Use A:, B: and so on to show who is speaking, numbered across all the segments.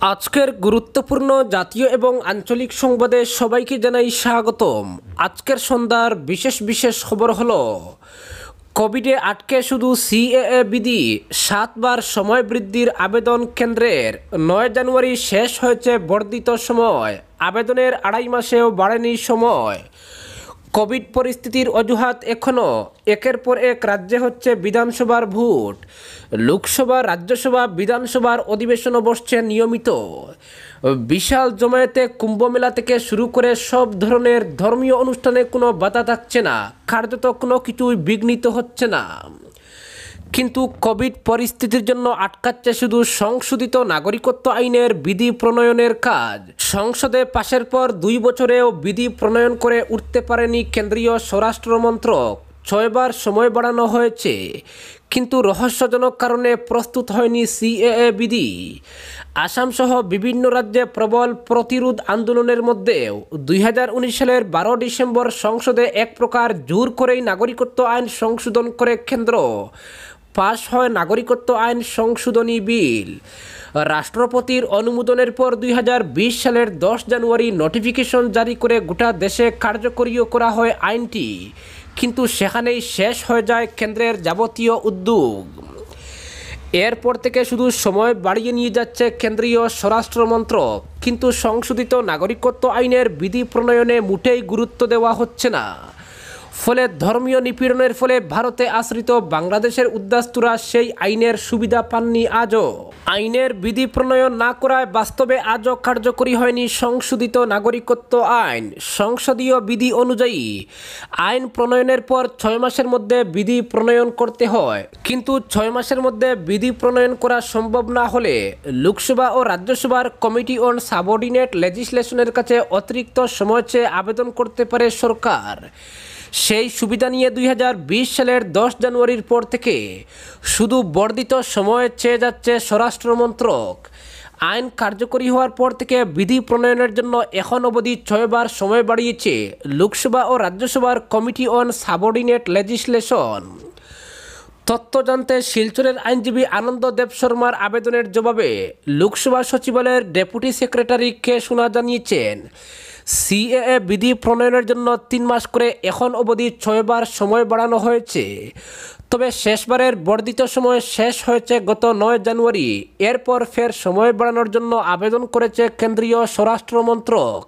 A: আজকের গুরুত্বপূর্ণ জাতীয় এবং আঞ্চলিক সংবাদে সবাইকে জানাই স্বাগতম। আজকের সন্ধ্যার বিশেষ খবর হলো, কোভিডে আটকে শুধু সিএএ বিধি, 7 বার সময় বৃদ্ধির আবেদন কেন্দ্রের। 9 জানুয়ারি শেষ হয়েছে বর্ধিত সময়, আবেদনের 2.5 মাসেও বাড়েনি সময়। কোভিড পরিস্থিতির অজুহাত এখনও, একের পর এক রাজ্যে হচ্ছে বিধানসভার ভোট। লোকসভা, রাজ্যসভা, বিধানসভার অধিবেশনও বসছে নিয়মিত। বিশাল জমায়েতে কুম্ভমেলা থেকে শুরু করে সব ধরনের ধর্মীয় অনুষ্ঠানে কোনো বাধা থাকছে না, কার্যত কোনো কিছুই বিঘ্নিত হচ্ছে না। কিন্তু কোভিড পরিস্থিতির জন্য আটকাচ্ছে শুধু সংশোধিত নাগরিকত্ব আইনের বিধি প্রণয়নের কাজ। সংসদে পাশের পর 2 বছরেও বিধি প্রণয়ন করে উঠতে পারেনি কেন্দ্রীয় স্বরাষ্ট্র মন্ত্রক। 6 বার সময় বাড়ানো হয়েছে, কিন্তু রহস্যজনক কারণে প্রস্তুত হয়নি সিএএ বিধি। আসাম সহ বিভিন্ন রাজ্যে প্রবল প্রতিরোধ আন্দোলনের মধ্যেও 2019 সালের 12 ডিসেম্বর সংসদে এক প্রকার জোর করেই নাগরিকত্ব আইন সংশোধন করে কেন্দ্র পাশ হয় নাগরিকত্ব আইন সংশোধনী বিল। রাষ্ট্রপতির অনুমোদনের পর 2020 সালের 10 জানুয়ারি নোটিফিকেশন জারি করে গোটা দেশে কার্যকরীও করা হয় আইনটি, কিন্তু সেখানেই শেষ হয়ে যায় কেন্দ্রের যাবতীয় উদ্যোগ। এরপর থেকে শুধু সময় বাড়িয়ে নিয়ে যাচ্ছে কেন্দ্রীয় স্বরাষ্ট্র মন্ত্রক, কিন্তু সংশোধিত নাগরিকত্ব আইনের বিধি প্রণয়নে মোটেই গুরুত্ব দেওয়া হচ্ছে না। ফলে ধর্মীয় নিপীড়নের ফলে ভারতে আশ্রিত বাংলাদেশের উদ্বাস্তুরা সেই আইনের সুবিধা পাননি আজও। আইনের বিধি প্রণয়ন না করায় বাস্তবে আজও কার্যকরী হয়নি সংশোধিত নাগরিকত্ব আইন। সংসদীয় বিধি অনুযায়ী আইন প্রণয়নের পর 6 মাসের মধ্যে বিধি প্রণয়ন করতে হয়, কিন্তু 6 মাসের মধ্যে বিধি প্রণয়ন করা সম্ভব না হলে লোকসভা ও রাজ্যসভার কমিটি অন সাবঅর্ডিনেট লেজিসলেশনের কাছে অতিরিক্ত সময় চেয়ে আবেদন করতে পারে সরকার। সেই সুবিধা নিয়ে 2020 সালের 10 জানুয়ারির পর থেকে শুধু বর্ধিত সময় চেয়ে যাচ্ছে স্বরাষ্ট্র মন্ত্রক। আইন কার্যকরী হওয়ার পর থেকে বিধি প্রণয়নের জন্য এখন অবধি 6 বার সময় বাড়িয়েছে লোকসভা ও রাজ্যসভার কমিটি অন সাবঅর্ডিনেট লেজিসলেশন। তথ্য জানতে শিলচরের আইনজীবী আনন্দ দেব শর্মার আবেদনের জবাবে লোকসভা সচিবালয়ের ডেপুটি সেক্রেটারি কে সোনা জানিয়েছেন, সিএএ বিধি প্রণয়নের জন্য 3 মাস করে এখন অবধি 6 বার সময় বাড়ানো হয়েছে। তবে শেষবারের বর্ধিত সময় শেষ হয়েছে গত 9 জানুয়ারি। এরপর ফের সময় বাড়ানোর জন্য আবেদন করেছে কেন্দ্রীয় স্বরাষ্ট্র মন্ত্রক,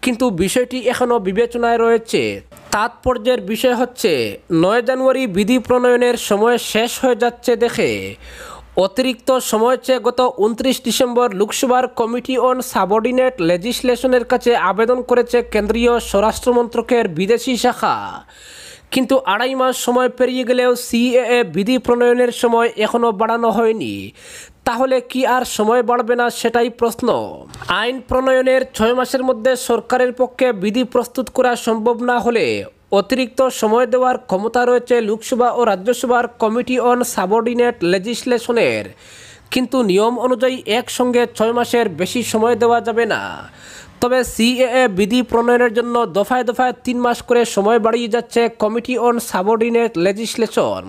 A: কিন্তু বিষয়টি এখনও বিবেচনায় রয়েছে। তাৎপর্যের বিষয় হচ্ছে, 9 জানুয়ারি বিধি প্রণয়নের সময় শেষ হয়ে যাচ্ছে দেখে অতিরিক্ত সময় চেয়ে গত 29 ডিসেম্বর লোকসভার কমিটি অন সাবঅর্ডিনেট লেজিসলেশনের কাছে আবেদন করেছে কেন্দ্রীয় স্বরাষ্ট্র মন্ত্রকের বিদেশি শাখা। কিন্তু 2.5 মাস সময় পেরিয়ে গেলেও সিএএ বিধি প্রণয়নের সময় এখনও বাড়ানো হয়নি। তাহলে কি আর সময় বাড়বে না, সেটাই প্রশ্ন। আইন প্রণয়নের 6 মাসের মধ্যে সরকারের পক্ষে বিধি প্রস্তুত করা সম্ভব না হলে অতিরিক্ত সময় দেওয়ার ক্ষমতা রয়েছে লোকসভা ও রাজ্যসভার কমিটি অন সাবঅর্ডিনেট লেজিসলেশনের, কিন্তু নিয়ম অনুযায়ী একসঙ্গে 6 মাসের বেশি সময় দেওয়া যাবে না। তবে সিএএ বিধি প্রণয়নের জন্য দফায় দফায় 3 মাস করে সময় বাড়িয়ে যাচ্ছে কমিটি অন সাবঅর্ডিনেট লেজিসলেশন।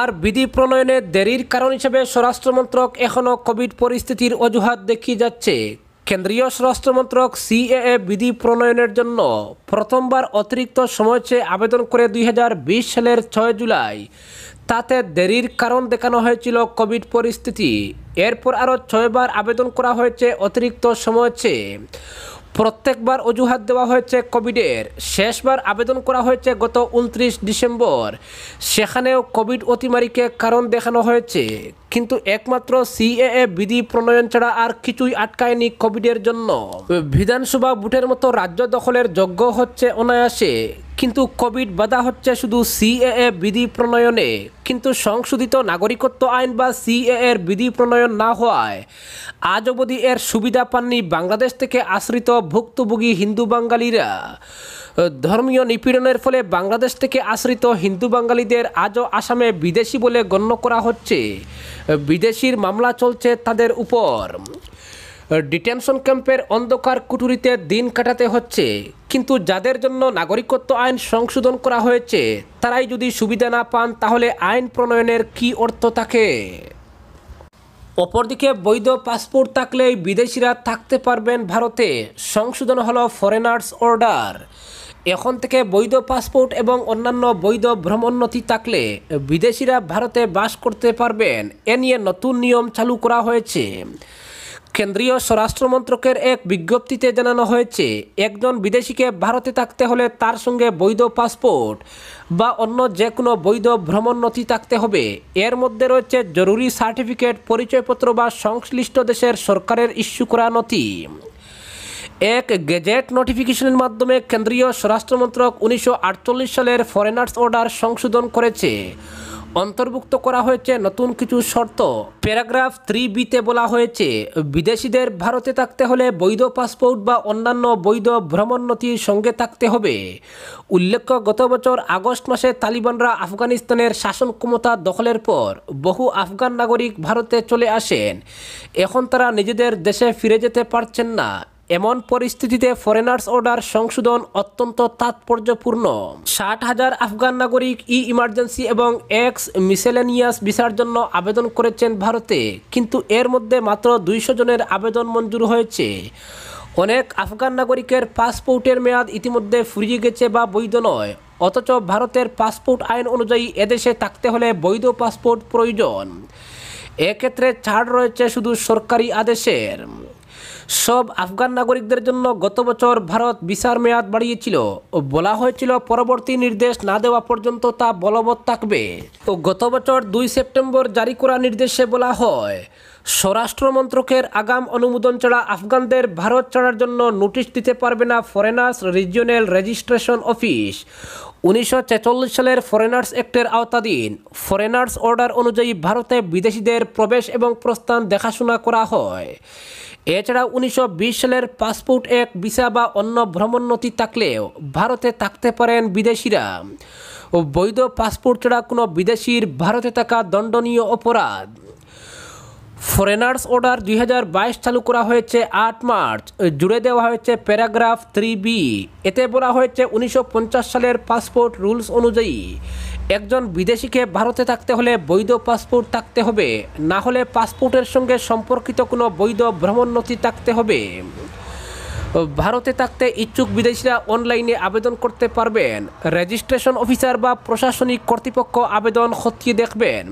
A: আর বিধি প্রণয়নে দেরির কারণ হিসেবে স্বরাষ্ট্রমন্ত্রক এখনও কোভিড পরিস্থিতির অজুহাত দেখিয়ে যাচ্ছে। কেন্দ্রীয় স্বরাষ্ট্র মন্ত্রক সিএএ বিধি প্রণয়নের জন্য প্রথমবার অতিরিক্ত সময় চেয়ে আবেদন করে 2020 সালের 6 জুলাই। তাতে দেরির কারণ দেখানো হয়েছিল কোভিড পরিস্থিতি। এরপর আরও 6 বার আবেদন করা হয়েছে অতিরিক্ত সময় চেয়ে। প্রত্যেকবার অজুহাত দেওয়া হয়েছে কোভিডের। শেষবার আবেদন করা হয়েছে গত 29 ডিসেম্বর, সেখানেও কোভিড অতিমারীকে কারণ দেখানো হয়েছে। কিন্তু একমাত্র সিএএ বিধি প্রণয়ন ছাড়া আর কিছুই আটকায়নি কোভিডের জন্য। বিধানসভা ভোটের মতো রাজ্য দখলের যোগ্য হচ্ছে অনায়াসে, কিন্তু কোভিড বাধা হচ্ছে শুধু সিএএ বিধি প্রণয়নে। কিন্তু সংশোধিত নাগরিকত্ব আইন বা সিএএর বিধি প্রণয়ন না হওয়ায় আজ অবধি এর সুবিধা পাননি বাংলাদেশ থেকে আশ্রিত ভুক্তভোগী হিন্দু বাঙালিরা। ধর্মীয় নিপীড়নের ফলে বাংলাদেশ থেকে আশ্রিত হিন্দু বাঙালিদের আজও আসামে বিদেশি বলে গণ্য করা হচ্ছে। বিদেশির মামলা চলছে তাদের উপর। ডিটেনশন ক্যাম্পের অন্ধকার কুঠুরিতে দিন কাটাতে হচ্ছে। কিন্তু যাদের জন্য নাগরিকত্ব আইন সংশোধন করা হয়েছে তারাই যদি সুবিধা না পান, তাহলে আইন প্রণয়নের কি অর্থ থাকে? অপরদিকে বৈধ পাসপোর্ট থাকলেই বিদেশিরা থাকতে পারবেন ভারতে, সংশোধন হলো ফরেনার্স অর্ডার। এখন থেকে বৈধ পাসপোর্ট এবং অন্যান্য বৈধ ভ্রমণ নথি থাকলে বিদেশিরা ভারতে বাস করতে পারবেন, এ নিয়ে নতুন নিয়ম চালু করা হয়েছে। কেন্দ্রীয় স্বরাষ্ট্র মন্ত্রকের এক বিজ্ঞপ্তিতে জানানো হয়েছে, একজন বিদেশিকে ভারতে থাকতে হলে তার সঙ্গে বৈধ পাসপোর্ট বা অন্য যে কোনো বৈধ ভ্রমণ নথি থাকতে হবে। এর মধ্যে রয়েছে জরুরি সার্টিফিকেট, পরিচয়পত্র বা সংশ্লিষ্ট দেশের সরকারের ইস্যু করা নথি। এক গেজেট নোটিফিকেশনের মাধ্যমে কেন্দ্রীয় স্বরাষ্ট্র মন্ত্রক 1948 সালের ফরেনার্স অর্ডার সংশোধন করেছে। অন্তর্ভুক্ত করা হয়েছে নতুন কিছু শর্ত। প্যারাগ্রাফ 3B-তে বলা হয়েছে, বিদেশিদের ভারতে থাকতে হলে বৈধ পাসপোর্ট বা অন্যান্য বৈধ ভ্রমণ নথি সঙ্গে থাকতে হবে। উল্লেখ্য, গত বছর আগস্ট মাসে তালিবানরা আফগানিস্তানের শাসন ক্ষমতা দখলের পর বহু আফগান নাগরিক ভারতে চলে আসেন। এখন তারা নিজেদের দেশে ফিরে যেতে পারছেন না। এমন পরিস্থিতিতে ফরেনার্স অর্ডার সংশোধন অত্যন্ত তাৎপর্যপূর্ণ। 60,000 আফগান নাগরিক ইমার্জেন্সি এবং এক্স মিসেলেনিয়াস ভিসার জন্য আবেদন করেছেন ভারতে, কিন্তু এর মধ্যে মাত্র 200 জনের আবেদন মঞ্জুর হয়েছে। অনেক আফগান নাগরিকের পাসপোর্টের মেয়াদ ইতিমধ্যে ফুরিয়ে গেছে বা বৈধ নয়, অথচ ভারতের পাসপোর্ট আইন অনুযায়ী এদেশে থাকতে হলে বৈধ পাসপোর্ট প্রয়োজন। এক্ষেত্রে ছাড় রয়েছে শুধু সরকারি আদেশের। সব আফগান নাগরিকদের জন্য গত বছর ভারত ভিসার মেয়াদ বাড়িয়েছিল। বলা হয়েছিল পরবর্তী নির্দেশ না দেওয়া পর্যন্ত তা বলবৎ থাকবে। গত বছর 2 সেপ্টেম্বর জারি করা নির্দেশে বলা হয়, স্বরাষ্ট্র মন্ত্রকের আগাম অনুমোদন ছাড়া আফগানদের ভারত ছাড়ার জন্য নোটিশ দিতে পারবে না ফরেনার্স রিজিওনাল রেজিস্ট্রেশন অফিস। 1946 সালের ফরেনার্স অ্যাক্টের আওতাধীন ফরেনার্স অর্ডার অনুযায়ী ভারতে বিদেশিদের প্রবেশ এবং প্রস্থান দেখাশোনা করা হয়। এছাড়া 1920 সালের পাসপোর্ট অ্যাক্ট ভিসা বা অন্য ভ্রমণ নথি থাকলেও ভারতে থাকতে পারেন বিদেশিরা। বৈধ পাসপোর্ট ছাড়া কোনো বিদেশির ভারতে থাকা দণ্ডনীয় অপরাধ। ফরেনার্স অর্ডার 2022 চালু করা হয়েছে 8 মার্চ। জুড়ে দেওয়া হয়েছে প্যারাগ্রাফ 3B। এতে বলা হয়েছে 1950 সালের পাসপোর্ট রুলস অনুযায়ী একজন বিদেশিকে ভারতে থাকতে হলে বৈধ পাসপোর্ট থাকতে হবে, না হলে পাসপোর্টের সঙ্গে সম্পর্কিত কোনো বৈধ ভ্রমণ নথি থাকতে হবে। ভারতে থাকতে ইচ্ছুক বিদেশিরা অনলাইনে আবেদন করতে পারবেন। রেজিস্ট্রেশন অফিসার বা প্রশাসনিক কর্তৃপক্ষ আবেদন খতিয়ে দেখবেন।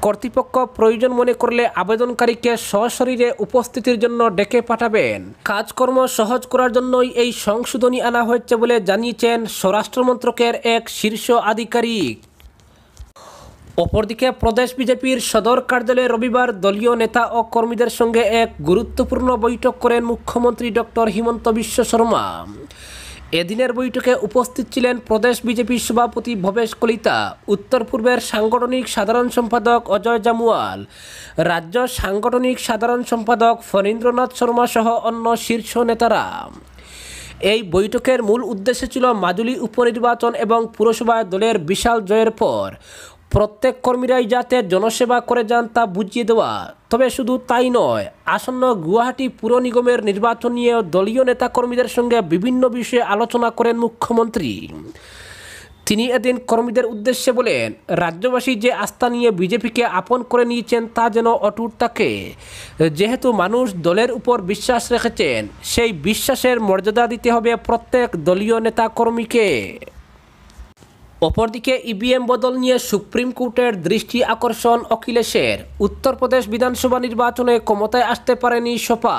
A: কর্তৃপক্ষ প্রয়োজন মনে করলে আবেদনকারীকে সশরীরে উপস্থিতির জন্য ডেকে পাঠাবেন। কাজকর্ম সহজ করার জন্যই এই সংশোধনী আনা হয়েছে বলে জানিয়েছেন স্বরাষ্ট্র মন্ত্রকের এক শীর্ষ আধিকারিক। অপরদিকে প্রদেশ বিজেপির সদর কার্যালয়ে রবিবার দলীয় নেতা ও কর্মীদের সঙ্গে এক গুরুত্বপূর্ণ বৈঠক করেন মুখ্যমন্ত্রী ডক্টর হিমন্ত বিশ্ব শর্মা। এদিনের বৈঠকে উপস্থিত ছিলেন প্রদেশ বিজেপি সভাপতি ভবেশ কলিতা, উত্তর পূর্বের সাংগঠনিক সাধারণ সম্পাদক অজয় জামুয়াল, রাজ্য সাংগঠনিক সাধারণ সম্পাদক ফণীন্দ্রনাথ শর্মা সহ অন্য শীর্ষ নেতারা। এই বৈঠকের মূল উদ্দেশ্য ছিল মাজুলি উপনির্বাচন এবং পুরসভায় দলের বিশাল জয়ের পর প্রত্যেক কর্মীরাই যাতে জনসেবা করে যান তা বুঝিয়ে দেওয়া। তবে শুধু তাই নয়, আসন্ন গুয়াহাটি পুর নিগমের নির্বাচন নিয়ে দলীয় নেতাকর্মীদের সঙ্গে বিভিন্ন বিষয়ে আলোচনা করেন মুখ্যমন্ত্রী। তিনি এদিন কর্মীদের উদ্দেশ্যে বলেন, রাজ্যবাসী যে আস্থা নিয়ে বিজেপিকে আপন করে নিয়েছেন তা যেন অটুট থাকে। যেহেতু মানুষ দলের উপর বিশ্বাস রেখেছেন, সেই বিশ্বাসের মর্যাদা দিতে হবে প্রত্যেক দলীয় নেতাকর্মীকে। অপরদিকে ইভিএম বদল নিয়ে সুপ্রিম কোর্টের দৃষ্টি আকর্ষণ অখিলেশের। উত্তরপ্রদেশ বিধানসভা নির্বাচনে ক্ষমতায় আসতে পারেনি সপা।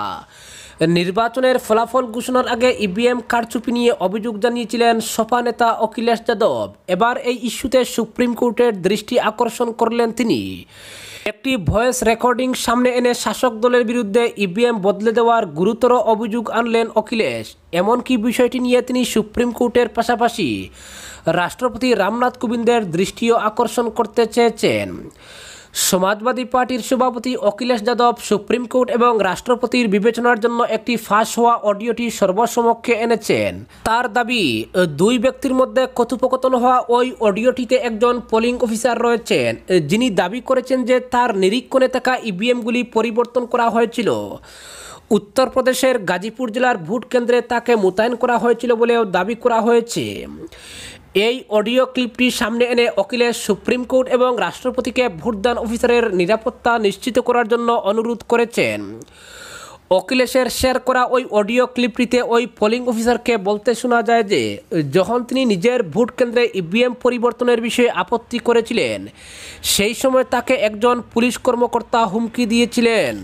A: নির্বাচনের ফলাফল ঘোষণার আগে ইভিএম কারচুপি নিয়ে অভিযোগ জানিয়েছিলেন সপা নেতা অখিলেশ যাদব। এবার এই ইস্যুতে সুপ্রিম কোর্টের দৃষ্টি আকর্ষণ করলেন তিনি। একটি ভয়েস রেকর্ডিং সামনে এনে শাসক দলের বিরুদ্ধে ইভিএম বদলে দেওয়ার গুরুতর অভিযোগ আনলেন অখিলেশ। এমনকি বিষয়টি নিয়ে তিনি সুপ্রিম কোর্টের পাশাপাশি রাষ্ট্রপতি রামনাথ কোবিন্দের দৃষ্টিও আকর্ষণ করতে চেয়েছেন। সমাজবাদী পার্টির সভাপতি অখিলেশ যাদব সুপ্রিম কোর্ট এবং রাষ্ট্রপতির বিবেচনার জন্য একটি ফাঁস হওয়া অডিওটি সর্বসমক্ষে এনেছেন। তার দাবি, দুই ব্যক্তির মধ্যে কথোপকথন হওয়া ওই অডিওটিতে একজন পোলিং অফিসার রয়েছেন, যিনি দাবি করেছেন যে তার নিরীক্ষণে থাকা ইভিএমগুলি পরিবর্তন করা হয়েছিল। উত্তরপ্রদেশের গাজীপুর জেলার ভোট কেন্দ্রে তাকে মোতায়েন করা হয়েছিল বলেও দাবি করা হয়েছে। এই অডিও ক্লিপটি সামনে এনে অখিলেশ সুপ্রিম কোর্ট এবং রাষ্ট্রপতিকে ভোটদান অফিসারের নিরাপত্তা নিশ্চিত করার জন্য অনুরোধ করেছেন। অখিলেশের শেয়ার করা ওই অডিও ক্লিপটিতে ওই পোলিং অফিসারকে বলতে শোনা যায় যে যখন তিনি নিজের ভোট কেন্দ্রে ইভিএম পরিবর্তনের বিষয়ে আপত্তি করেছিলেন সেই সময় তাকে একজন পুলিশ কর্মকর্তা হুমকি দিয়েছিলেন।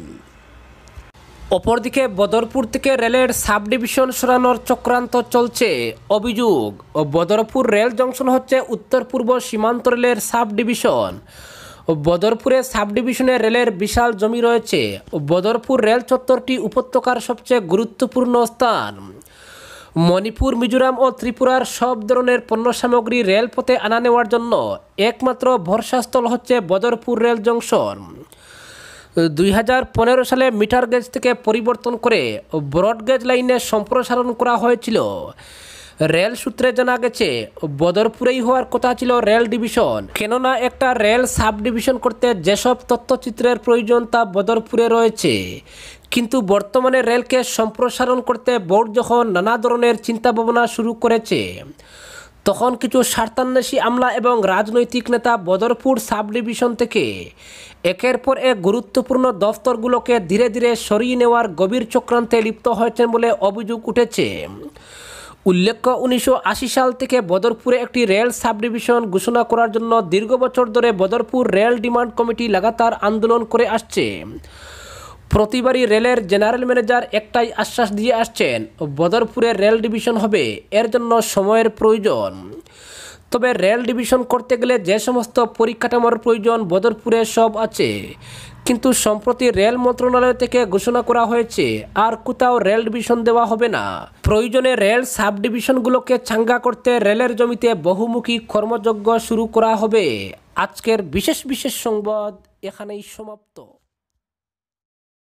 A: অপরদিকে বদরপুর থেকে রেলের সাব ডিভিশন সরানোর চক্রান্ত চলছে। অভিযোগ, বদরপুর রেল জংশন হচ্ছে উত্তর পূর্ব সীমান্ত রেলের সাব ডিভিশন। বদরপুরে সাব ডিভিশনে রেলের বিশাল জমি রয়েছে। বদরপুর রেল চত্বরটি উপত্যকার সবচেয়ে গুরুত্বপূর্ণ স্থান। মণিপুর, মিজোরাম ও ত্রিপুরার সব ধরনের পণ্য সামগ্রী রেলপথে আনা নেওয়ার জন্য একমাত্র ভরসাস্থল হচ্ছে বদরপুর রেল জংশন। 2015 সালে মিটার গেজ থেকে পরিবর্তন করে ব্রডগেজ লাইনে সম্প্রসারণ করা হয়েছিল। রেল সূত্রে জানা গেছে বদরপুরেই হওয়ার কথা ছিল রেল ডিভিশন, কেননা একটা রেল সাব ডিভিশন করতে যেসব তথ্যচিত্রের প্রয়োজন তা বদরপুরে রয়েছে। কিন্তু বর্তমানে রেলকে সম্প্রসারণ করতে বোর্ড যখন নানা ধরনের চিন্তা ভাবনা শুরু করেছে তখন কিছু স্বার্থান্বেষী আমলা এবং রাজনৈতিক নেতা বদরপুর সাব ডিভিশন থেকে একের পর এক গুরুত্বপূর্ণ দফতরগুলোকে ধীরে ধীরে সরিয়ে নেওয়ার গভীর চক্রান্তে লিপ্ত হয়েছেন বলে অভিযোগ উঠেছে। উল্লেখ্য, 1980 সাল থেকে বদরপুরে একটি রেল সাব ডিভিশন ঘোষণা করার জন্য দীর্ঘ বছর ধরে বদরপুর রেল ডিমান্ড কমিটি লাগাতার আন্দোলন করে আসছে। প্রতিবারই রেলের জেনারেল ম্যানেজার একটাই আশ্বাস দিয়ে আসছেন, বদরপুরে রেল ডিভিশন হবে, এর জন্য সময়ের প্রয়োজন। তবে রেল ডিভিশন করতে গেলে যে সমস্ত পরিকাঠামোর প্রয়োজন বদরপুরে সব আছে, কিন্তু সম্প্রতি রেল মন্ত্রণালয় থেকে ঘোষণা করা হয়েছে আর কোথাও রেল ডিভিশন দেওয়া হবে না। প্রয়োজনে রেল সাব ডিভিশনগুলোকে চাঙ্গা করতে রেলের জমিতে বহুমুখী কর্মযজ্ঞ শুরু করা হবে। আজকের বিশেষ সংবাদ এখানেই সমাপ্ত।